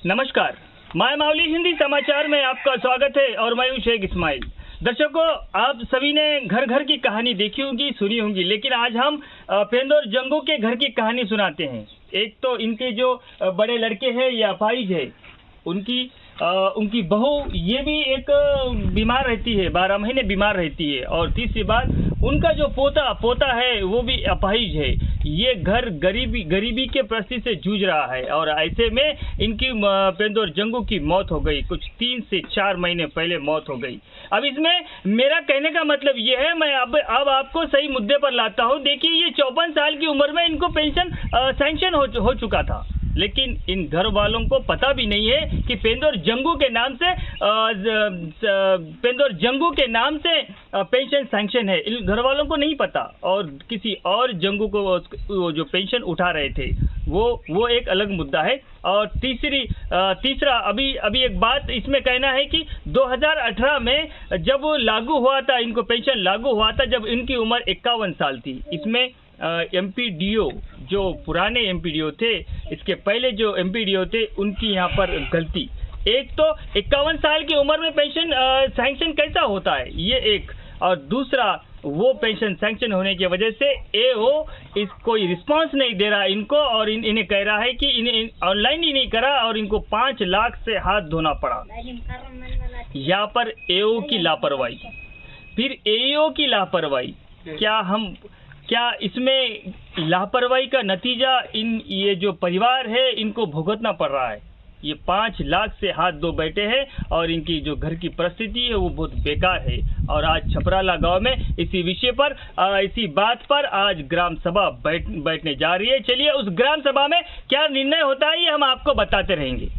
नमस्कार, माय मावली हिंदी समाचार में आपका स्वागत है और मैं हूं शेख इस्माइल। दर्शकों, आप सभी ने घर घर की कहानी देखी होगी, सुनी होगी, लेकिन आज हम पेंदोर जंगू के घर की कहानी सुनाते हैं। एक तो इनके जो बड़े लड़के हैं या अपाहिज है, उनकी बहू ये भी एक बीमार रहती है, 12 महीने बीमार रहती है, और तीसरी बात उनका जो पोता है वो भी अपाहिज है। ये घर गरीबी के परिस्थिति से जूझ रहा है और ऐसे में इनकी पेंदोर जंगू की मौत हो गई। कुछ 3 से 4 महीने पहले मौत हो गई। अब इसमें मेरा कहने का मतलब ये है, मैं अब आपको सही मुद्दे पर लाता हूँ। देखिए, ये 54 साल की उम्र में इनको पेंशन सैंक्शन हो चुका था, लेकिन इन घर वालों को पता भी नहीं है कि पेंदोर जंगू के नाम से पेंशन सैंक्शन है। इन घर वालों को नहीं पता, और किसी और जंगू को जो पेंशन उठा रहे थे वो एक अलग मुद्दा है। और तीसरा अभी एक बात इसमें कहना है कि 2018 में जब वो लागू हुआ था, इनको पेंशन लागू हुआ था जब इनकी उम्र 51 साल थी। इसमें एमपीडीओ जो पुराने एमपीडीओ थे, इसके पहले जो एमपीडीओ थे, उनकी यहाँ पर गलती। एक तो 51 साल की उम्र में पेंशन सैंक्शन कैसा होता है, ये एक, और दूसरा वो पेंशन सैंक्शन होने की वजह से एओ कोई रिस्पांस नहीं दे रहा इनको, और इन्हें कह रहा है कि इन्हें ऑनलाइन ही नहीं करा और इनको 5 लाख से हाथ धोना पड़ा। यहाँ पर एओ की लापरवाही, फिर एईओ की लापरवाही। क्या इसमें लापरवाही का नतीजा ये जो परिवार है इनको भुगतना पड़ रहा है। ये 5 लाख से हाथ धो बैठे हैं और इनकी जो घर की परिस्थिति है वो बहुत बेकार है। और आज छपराला गांव में इसी बात पर आज ग्राम सभा बैठने जा रही है। चलिए, उस ग्राम सभा में क्या निर्णय होता है ये हम आपको बताते रहेंगे।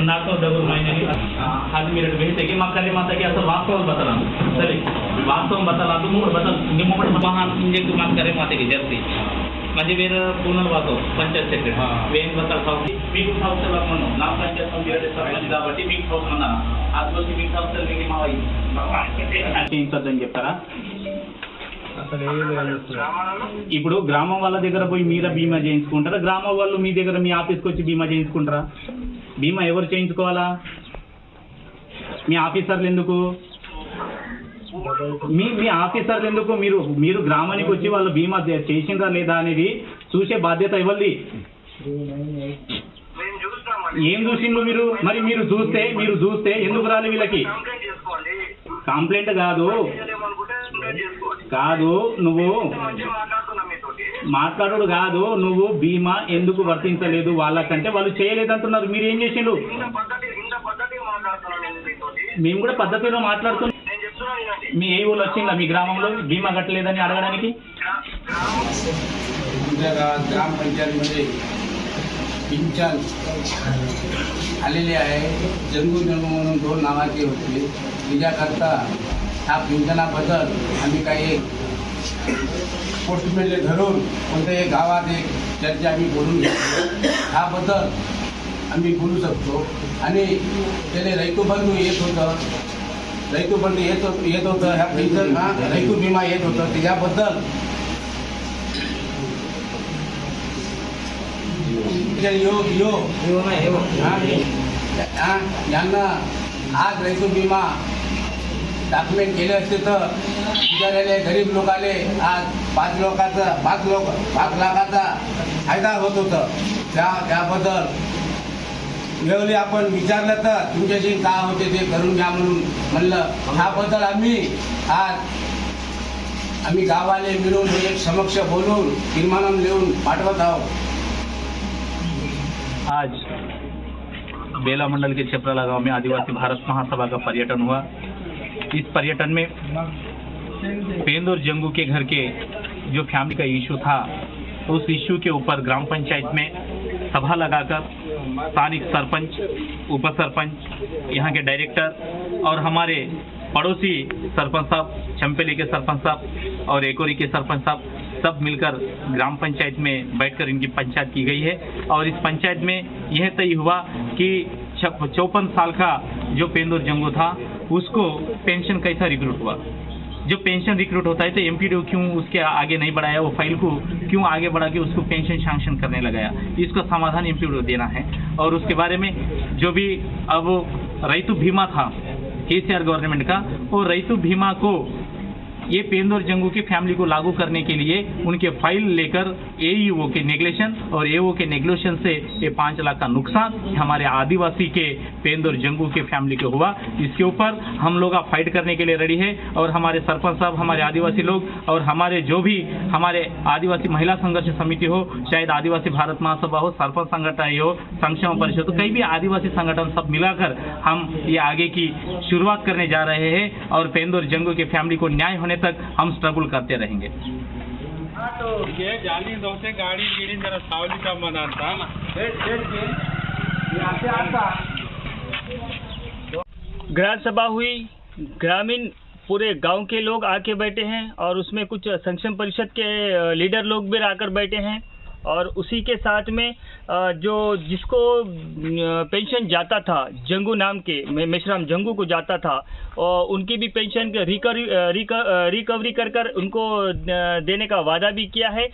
नाको डबल महीने हाथ मेरे भेजते कि मक्का माता के असर वास्तव में बताना सही वास्तव में बताना तो मुझे बता निम्न महान इंजे को मात करे माते की जर्सी म्हणजे वेर पुनर्वातो पंचायत सेक्रेटरी वेन बता था बिग हाउस ला म्हणून नाम पंचायत समितीचे सरपंच दाबटी बिग हाउस म्हणा आज वर्षी बिग हाउस ला की मावाई ఇంకొద్దని చెప్తారా ఇప్పుడు గ్రామం వాళ్ళ దగ్గర పోయి మీర బీమా చేయించుకుంటారా, గ్రామం వాళ్ళు మీ దగ్గర మీ ఆఫీస్కి వచ్చి బీమా చేయించుకుంటారా? బీమా ఎవరు చేయించుకోవాలా? మీ ఆఫీసర్లు ఎందుకు? మీ ఆఫీసర్లు ఎందుకు? మీరు గ్రామానికి వచ్చి వాళ్ళు బీమా చేసిందా లేదా అనేది చూసే బాధ్యత ఎవరిది? ఏం చూసిండ్రు మీరు? మరి మీరు చూస్తే ఎందుకు రాలి వీళ్ళకి? కంప్లైంట్ కాదు నువ్వు మాట్లాడు కాదు, నువ్వు బీమా ఎందుకు వర్తించలేదు వాళ్ళకంటే వాళ్ళు చేయలేదంటున్నారు. మీరు ఏం చేసిండ్రు? మేము కూడా పద్ధతిలో మాట్లాడుతున్నాం. మీ ఏ ఊళ్ళు వచ్చిందా మీ గ్రామంలో బీమా కట్టలేదని అడగడానికి? ग्राम पंचायतमध्ये पिंचन आलेले आहे. जंगू म्हणून 2 नावाचे होते. त्याच्याकरता ह्या पिंचनाबद्दल आम्ही काही पोस्टमॅनले धरून कोणत्याही गावात एक चर्चा आम्ही बोलून घेतली. ह्याबद्दल आम्ही बोलू शकतो. आणि त्याने रैतू बंधू येत होतं, ह्या पेन्शन रैतू विमा येत होतं. त्याच्याबद्दल यांना आज रैतू विमा डॉक्युमेंट केले असते तर बिचारलेले गरीब लोकाले आज 5 लाखाचा फायदा होत होतं. त्याबद्दल वेळी आपण विचारलं तर तुमच्याशी काय होते ते करून घ्या म्हणून म्हणलं. ह्याबद्दल आम्ही गावाले मिळून एक समक्ष बोलून तीर्मानं लिहून पाठवत आहोत. आज बेला मंडल के छपराला गांव में आदिवासी भारत महासभा का पर्यटन हुआ। इस पर्यटन में पेंदोर जंगू के घर के जो फैमिली का इशू था, उस इशू के ऊपर ग्राम पंचायत में सभा लगाकर स्थानिक सरपंच, उप सरपंच, यहाँ के डायरेक्टर और हमारे पड़ोसी सरपंच साहब, चंपेली के सरपंच साहब और एकोरी के सरपंच साहब सब मिलकर ग्राम पंचायत में बैठकर इनकी पंचायत की गई है। और इस पंचायत में यह तय हुआ कि 54 साल का जो पेंदुर जंगू था उसको पेंशन कैसा रिक्रूट हुआ। जो पेंशन रिक्रूट होता है तो एमपीडीओ क्यों उसके आगे नहीं बढ़ाया, वो फाइल को क्यों आगे बढ़ा के उसको पेंशन सैंक्शन करने लगाया, इसका समाधान एमपीडीओ देना है। और उसके बारे में जो भी अब रैतु बीमा था केसीआर गवर्नमेंट का, वो रैतु बीमा को ये पेंदुर जंगू की फैमिली को लागू करने के लिए उनके फाइल लेकर एईओ के नेग्लेशन और एओ के नेग्लेशन से ये 5 लाख का नुकसान हमारे आदिवासी के पेंदुर जंगू के फैमिली को हुआ। इसके ऊपर हम लोग फाइट करने के लिए रेडी है और हमारे सरपंच साहब, हमारे आदिवासी लोग और हमारे जो भी हमारे आदिवासी महिला संघर्ष समिति हो, शायद आदिवासी भारत महासभा हो, सरपंच संगठन हो, संक्षेम परिषद हो, कई भी आदिवासी संगठन सब मिलाकर हम ये आगे की शुरुआत करने जा रहे हैं और पेंदुर जंगू के फैमिली को न्याय होने तक हम स्ट्रगल करते रहेंगे। तो ये जाली दो से गाड़ी गिड़ी जरा सावली का मना था ग्राम सभा हुई, ग्रामीण पूरे गांव के लोग आके बैठे हैं और उसमें कुछ संक्षेम परिषद के लीडर लोग भी आकर बैठे हैं और उसी के साथ में जो जिसको पेंशन जाता था जंगू नाम के मेश्राम जंगू को जाता था और उनकी भी पेंशन रिकवरी कर उनको देने का वादा भी किया है।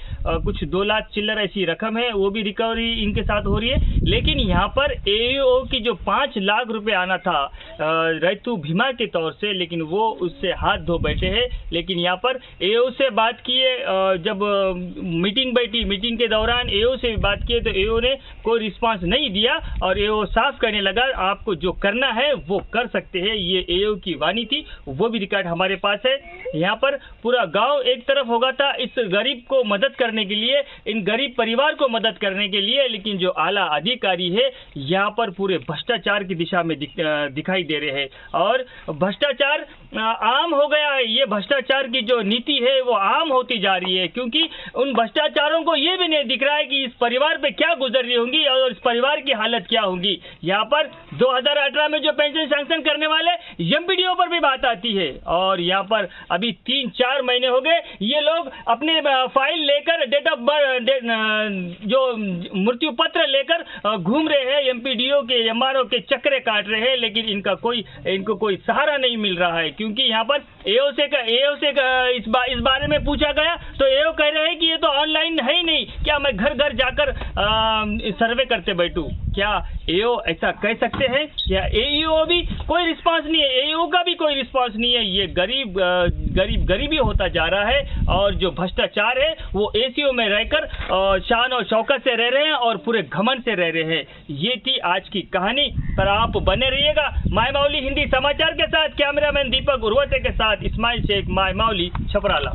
कुछ 2 लाख चिल्लर ऐसी रकम है, वो भी रिकवरी इनके साथ हो रही है। लेकिन यहाँ पर एओ की जो 5 लाख रुपए आना था रैतु बीमा के तौर से, लेकिन वो उससे हाथ धो बैठे हैं। लेकिन यहाँ पर एओ से बात किए, जब मीटिंग बैठी, मीटिंग के दौरान एओ से बात किए तो एओ ने कोई रिस्पांस नहीं दिया और एओ साफ करने लगा आपको जो करना है वो कर सकते हैं। ये एओ की वाणी थी, वो भी रिकॉर्ड हमारे पास है। यहाँ पर पूरा गांव एक तरफ होगा था इस गरीब को मदद करने के लिए, इन गरीब परिवार को मदद करने के लिए, लेकिन जो आला अधिकारी है यहाँ पर पूरे भ्रष्टाचार की दिशा में दिखाई दे रहे हैं और भ्रष्टाचार आम हो गया है। ये भ्रष्टाचार की जो नीति है वो आम होती जा रही है, क्योंकि उन भ्रष्टाचारों को ये भी नहीं दिख रहा है कि इस परिवार पे क्या गुजर रही होंगी और इस परिवार की हालत क्या होंगी। यहाँ पर 2018 में जो पेंशन सैंक्शन करने वाले एमपीडीओ पर भी बात आती है और यहाँ पर अभी 3-4 महीने हो गए ये लोग अपने फाइल लेकर डेट ऑफ बर्थ जो मृत्यु पत्र लेकर घूम रहे हैं, एमपीडीओ के एमआरओ के चक्रे काट रहे हैं, लेकिन इनको कोई सहारा नहीं मिल रहा है। क्योंकि यहाँ पर एओ से इस बारे में पूछा गया तो एओ कह रहे हैं कि ये तो ऑनलाइन है ही नहीं, क्या मैं घर घर जाकर सर्वे करते बैठूं? क्या एओ ऐसा कह सकते हैं? क्या एईओ भी कोई रिस्पांस नहीं है, एईओ का भी कोई रिस्पांस नहीं है। ये गरीबी होता जा रहा है और जो भ्रष्टाचार है वो एसीओ में रहकर शान और शौकत से रह रहे हैं और पूरे घमंड से रह रहे हैं। ये थी आज की कहानी, पर आप बने रहिएगा माय माउली हिंदी समाचार के साथ। कैमरामैन दीपक उर्वते के साथ इस्माइल शेख, माय माउली, छपराला।